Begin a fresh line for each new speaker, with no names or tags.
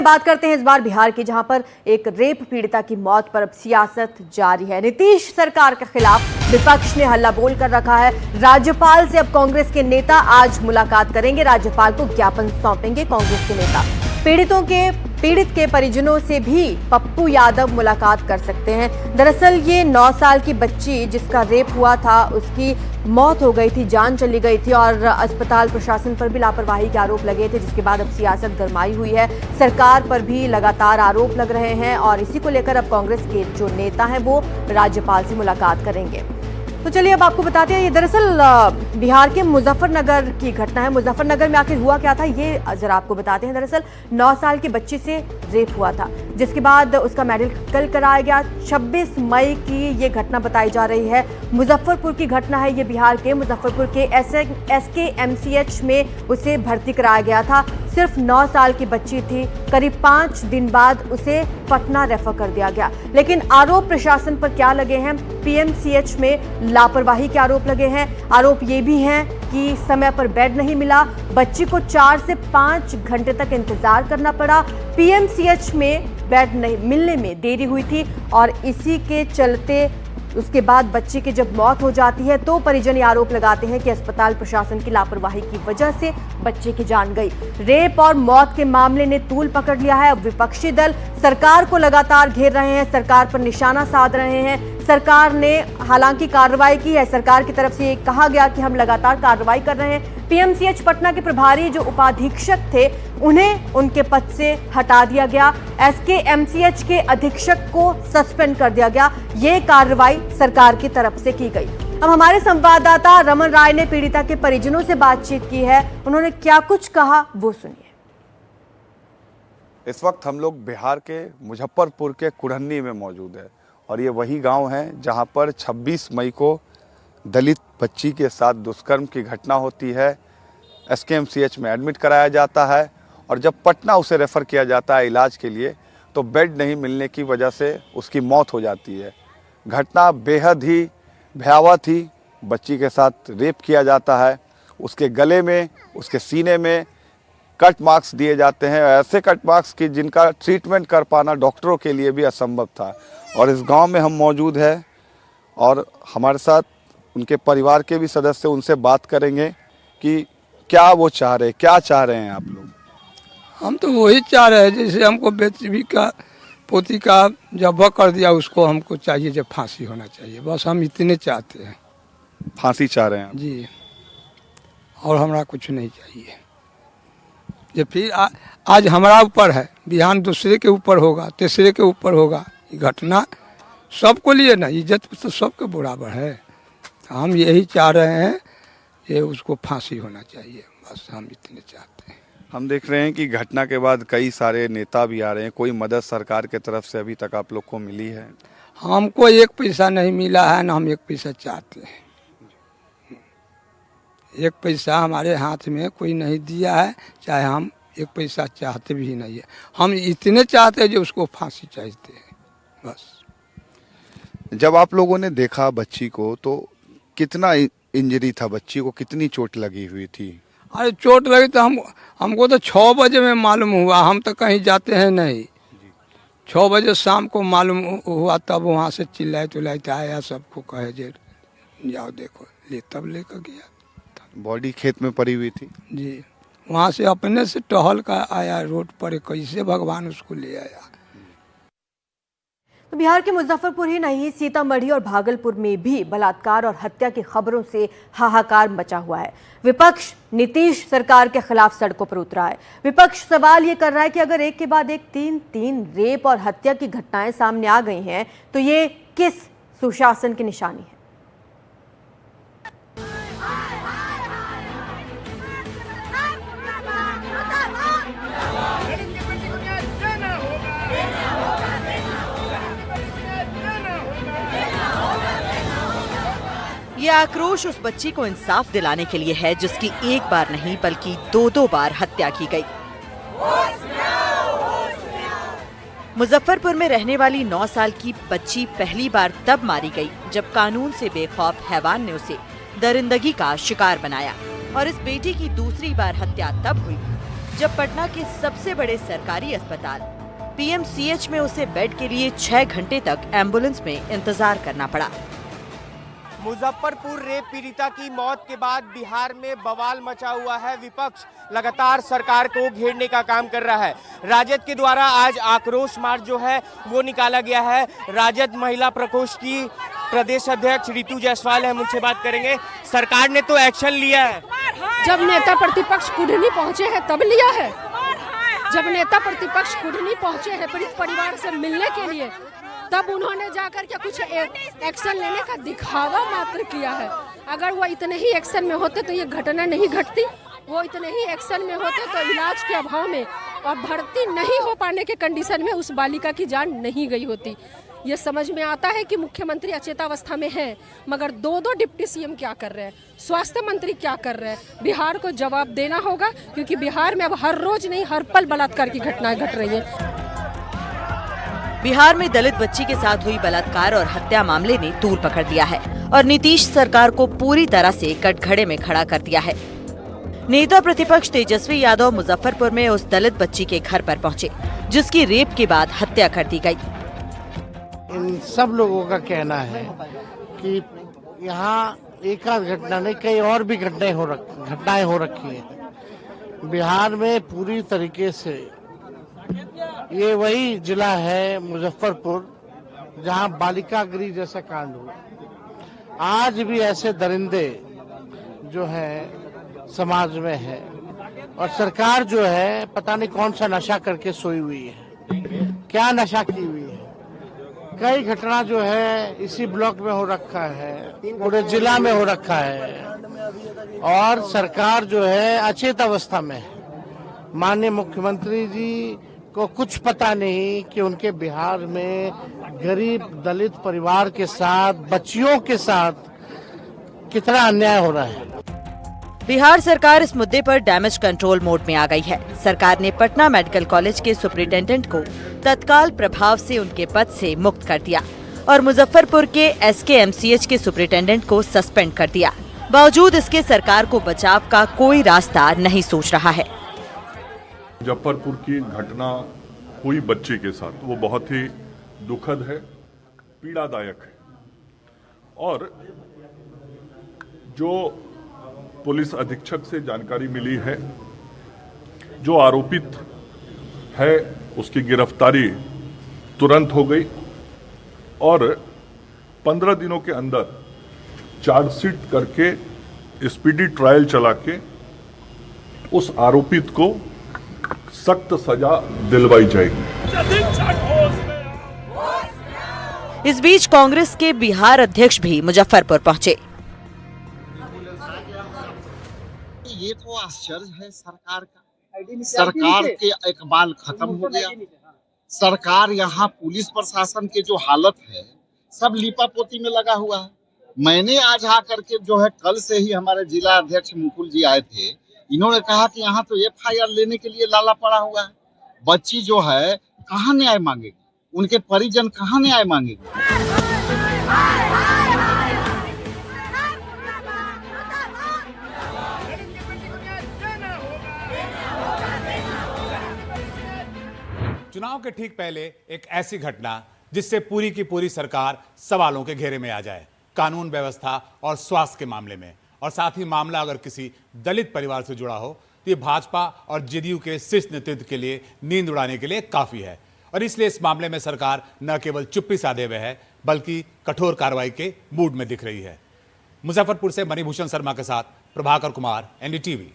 बात करते हैं इस बार बिहार की, जहां पर एक रेप पीड़िता की मौत पर अब सियासत जारी है। नीतीश सरकार के खिलाफ विपक्ष ने हल्ला बोल कर रखा है। राज्यपाल से अब कांग्रेस के नेता आज मुलाकात करेंगे। राज्यपाल को ज्ञापन सौंपेंगे कांग्रेस के नेता। पीड़ित के परिजनों से भी पप्पू यादव मुलाकात कर सकते हैं। दरअसल ये 9 साल की बच्ची जिसका रेप हुआ था, उसकी मौत हो गई थी, जान चली गई थी और अस्पताल प्रशासन पर भी लापरवाही के आरोप लगे थे, जिसके बाद अब सियासत गरमाई हुई है। सरकार पर भी लगातार आरोप लग रहे हैं और इसी को लेकर अब कांग्रेस के जो नेता हैं वो राज्यपाल से मुलाकात करेंगे। तो चलिए अब आपको बताते हैं, ये दरअसल बिहार के मुजफ्फरनगर की घटना है। मुजफ्फरनगर में आखिर हुआ क्या था ये जरा आपको बताते हैं। दरअसल 9 साल की बच्ची से रेप हुआ था, जिसके बाद उसका मेडिकल कराया गया। 26 मई की ये घटना बताई जा रही है। मुजफ्फरपुर की घटना है ये, बिहार के मुजफ्फरपुर के SKMCH में उसे भर्ती कराया गया था। सिर्फ 9 साल की बच्ची थी। करीब 5 दिन बाद उसे पटना रेफर कर दिया गया। लेकिन आरोप प्रशासन पर क्या लगे हैं? PMCH में लापरवाही के आरोप लगे हैं। आरोप ये भी हैं कि समय पर बेड नहीं मिला, बच्ची को 4 से 5 घंटे तक इंतजार करना पड़ा। PMCH में बेड नहीं मिलने में देरी हुई थी और इसी के चलते उसके बाद बच्ची की जब मौत हो जाती है तो परिजन आरोप लगाते हैं कि अस्पताल प्रशासन की लापरवाही की वजह से बच्चे की जान गई। रेप और मौत के मामले ने तूल पकड़ लिया है। अब विपक्षी दल सरकार को लगातार घेर रहे हैं, सरकार पर निशाना साध रहे हैं। सरकार ने हालांकि कार्रवाई की है, सरकार की तरफ से ये कहा गया कि हम लगातार कार्रवाई कर रहे हैं। PMCH पटना के प्रभारी जो उपाधीक्षक थे उन्हें उनके पद से हटा दिया गया। SKMCH के अधीक्षक को सस्पेंड कर दिया गया। ये कार्रवाई सरकार की तरफ से की गई। अब हमारे संवाददाता रमन राय ने पीड़िता के परिजनों से बातचीत की है। उन्होंने क्या कुछ कहा वो सुनिए।
इस वक्त हम लोग बिहार के मुजफ्फरपुर के कुढ़न्नी में मौजूद है और ये वही गांव है जहां पर 26 मई को दलित बच्ची के साथ दुष्कर्म की घटना होती है। SKMCH में एडमिट कराया जाता है और जब पटना उसे रेफ़र किया जाता है इलाज के लिए तो बेड नहीं मिलने की वजह से उसकी मौत हो जाती है। घटना बेहद ही भयावह थी। बच्ची के साथ रेप किया जाता है, उसके गले में, उसके सीने में कट मार्क्स दिए जाते हैं, ऐसे कट मार्क्स कि जिनका ट्रीटमेंट कर पाना डॉक्टरों के लिए भी असंभव था। और इस गांव में हम मौजूद हैं और हमारे साथ उनके परिवार के भी सदस्य, उनसे बात करेंगे कि क्या वो चाह रहे, क्या चाह रहे हैं आप लोग?
हम तो वही चाह रहे हैं जैसे हमको बेटी का पोती का जब वह कर दिया उसको हमको चाहिए जब फांसी होना चाहिए, बस हम इतने चाहते हैं।
फांसी चाह रहे हैं आप? जी।
और हमारा कुछ नहीं चाहिए। जब फिर आज हमारा ऊपर है, बिहान दूसरे के ऊपर होगा, तीसरे के ऊपर होगा। ये घटना सबको लिए ना, इज्जत तो सबके बराबर है। तो हम यही चाह रहे हैं कि उसको फांसी होना चाहिए, बस हम इतने चाहते हैं।
हम देख रहे हैं कि घटना के बाद कई सारे नेता भी आ रहे हैं। कोई मदद सरकार के तरफ से अभी तक आप लोग को मिली है?
हमको 1 पैसा नहीं मिला है, ना हम 1 पैसा चाहते हैं। 1 पैसा हमारे हाथ में कोई नहीं दिया है, चाहे हम 1 पैसा चाहते भी नहीं है। हम इतने चाहते हैं जो उसको फांसी चाहते हैं, बस।
जब आप लोगों ने देखा बच्ची को तो कितना इंजरी था, बच्ची को कितनी चोट लगी हुई थी?
अरे चोट लगी तो हमको तो 6 बजे में मालूम हुआ। हम तो कहीं जाते हैं नहीं। 6 बजे शाम को मालूम हुआ, तब वहाँ से चिल्लाए आया, सबको कहे जे जाओ देखो, ले तब लेकर गया।
बॉडी खेत में पड़ी हुई थी
जी। वहाँ से अपने से टहल का आया रोड पर, कैसे भगवान उसको ले आया।
तो बिहार के मुजफ्फरपुर ही नहीं, सीतामढ़ी और भागलपुर में भी बलात्कार और हत्या की खबरों से हाहाकार मचा हुआ है। विपक्ष नीतीश सरकार के खिलाफ सड़कों पर उतरा है। विपक्ष सवाल ये कर रहा है कि अगर एक के बाद एक 3 रेप और हत्या की घटनाएं सामने आ गई हैं तो ये किस सुशासन की निशानी है?
ये आक्रोश उस बच्ची को इंसाफ दिलाने के लिए है जिसकी 1 बार नहीं बल्कि 2 बार हत्या की गई। मुजफ्फरपुर में रहने वाली 9 साल की बच्ची पहली बार तब मारी गई जब कानून से बेखौफ हैवान ने उसे दरिंदगी का शिकार बनाया और इस बेटी की दूसरी बार हत्या तब हुई जब पटना के सबसे बड़े सरकारी अस्पताल पीएमसीएच में उसे बेड के लिए 6 घंटे तक एम्बुलेंस में इंतजार करना पड़ा।
मुजफ्फरपुर रेप पीड़िता की मौत के बाद बिहार में बवाल मचा हुआ है। विपक्ष लगातार सरकार को घेरने का काम कर रहा है। राजद के द्वारा आज आक्रोश मार्च जो है वो निकाला गया है। राजद महिला प्रकोष्ठ की प्रदेश अध्यक्ष रितु जायसवाल है, उनसे बात करेंगे। सरकार ने तो एक्शन लिया है,
जब नेता प्रतिपक्ष कुढ़नी पहुंचे हैं तब लिया है। जब नेता प्रतिपक्ष कुढ़नी पहुंचे हैं पीड़ित परिवार से मिलने के लिए, तब उन्होंने जाकर के कुछ एक्शन लेने का दिखावा मात्र किया है। अगर वो इतने ही एक्शन में होते तो ये घटना नहीं घटती। वो इतने ही एक्शन में होते तो इलाज के अभाव में और भर्ती नहीं हो पाने के कंडीशन में उस बालिका की जान नहीं गई होती। ये समझ में आता है कि मुख्यमंत्री अचेतावस्था में हैं, मगर दो डिप्टी सीएम क्या कर रहे हैं, स्वास्थ्य मंत्री क्या कर रहे हैं। बिहार को जवाब देना होगा, क्योंकि बिहार में अब हर रोज नहीं हर पल बलात्कार की घटनाएं घट रही है।
बिहार में दलित बच्ची के साथ हुई बलात्कार और हत्या मामले ने तूल पकड़ लिया है और नीतीश सरकार को पूरी तरह से कटघरे में खड़ा कर दिया है। नेता प्रतिपक्ष तेजस्वी यादव मुजफ्फरपुर में उस दलित बच्ची के घर पर पहुंचे, जिसकी रेप के बाद हत्या कर दी गई।
इन सब लोगों का कहना है कि यहाँ एक आध घटना नहीं, कई और भी घटनाएं हो रखी हैं। बिहार में पूरी तरीके से ये वही जिला है मुजफ्फरपुर जहाँ बालिका गृह जैसा कांड हुआ। आज भी ऐसे दरिंदे जो है समाज में है, और सरकार जो है पता नहीं कौन सा नशा करके सोई हुई है, क्या नशा की हुई है। कई घटना जो है इसी ब्लॉक में हो रखा है, पूरे जिला में हो रखा है, और सरकार जो है अचेत अवस्था में है। माननीय मुख्यमंत्री जी को कुछ पता नहीं कि उनके बिहार में गरीब दलित परिवार के साथ, बच्चियों के साथ कितना अन्याय हो रहा है।
बिहार सरकार इस मुद्दे पर डैमेज कंट्रोल मोड में आ गई है। सरकार ने पटना मेडिकल कॉलेज के सुपरिटेंडेंट को तत्काल प्रभाव से उनके पद से मुक्त कर दिया और मुजफ्फरपुर के एसकेएमसीएच के सुपरिटेंडेंट को सस्पेंड कर दिया। बावजूद इसके सरकार को बचाव का कोई रास्ता नहीं सोच रहा है।
मुजफ्फरपुर की घटना हुई बच्चे के साथ, वो बहुत ही दुखद है, पीड़ादायक है, और जो पुलिस अधीक्षक से जानकारी मिली है, जो आरोपित है उसकी गिरफ्तारी तुरंत हो गई और 15 दिनों के अंदर चार्जशीट करके स्पीडी ट्रायल चला के उस आरोपित को सख्त सजा दिलवाई जाएगी।
इस बीच कांग्रेस के बिहार अध्यक्ष भी मुजफ्फरपुर पहुंचे।
ये तो आश्चर्य है सरकार का। सरकार के इकबाल खत्म हो गया। सरकार यहाँ पुलिस प्रशासन के जो हालत है सब लीपापोती में लगा हुआ है। मैंने आज आकर के जो है, कल से ही हमारे जिला अध्यक्ष मुकुल जी आए थे, इन्होंने कहा कि यहाँ तो एफआईआर लेने के लिए लाला पड़ा हुआ है। बच्ची जो है कहाँ न्याय मांगेगी, उनके परिजन कहाँ न्याय मांगेगी।
चुनाव के ठीक पहले एक ऐसी घटना जिससे पूरी की पूरी सरकार सवालों के घेरे में आ जाए, कानून व्यवस्था और स्वास्थ्य के मामले में, और साथ ही मामला अगर किसी दलित परिवार से जुड़ा हो तो ये भाजपा और जेडीयू के शीर्ष नेतृत्व के लिए नींद उड़ाने के लिए काफी है। और इसलिए इस मामले में सरकार न केवल चुप्पी साधे हुए है बल्कि कठोर कार्रवाई के मूड में दिख रही है। मुजफ्फरपुर से मणिभूषण शर्मा के साथ प्रभाकर कुमार, एनडीटीवी।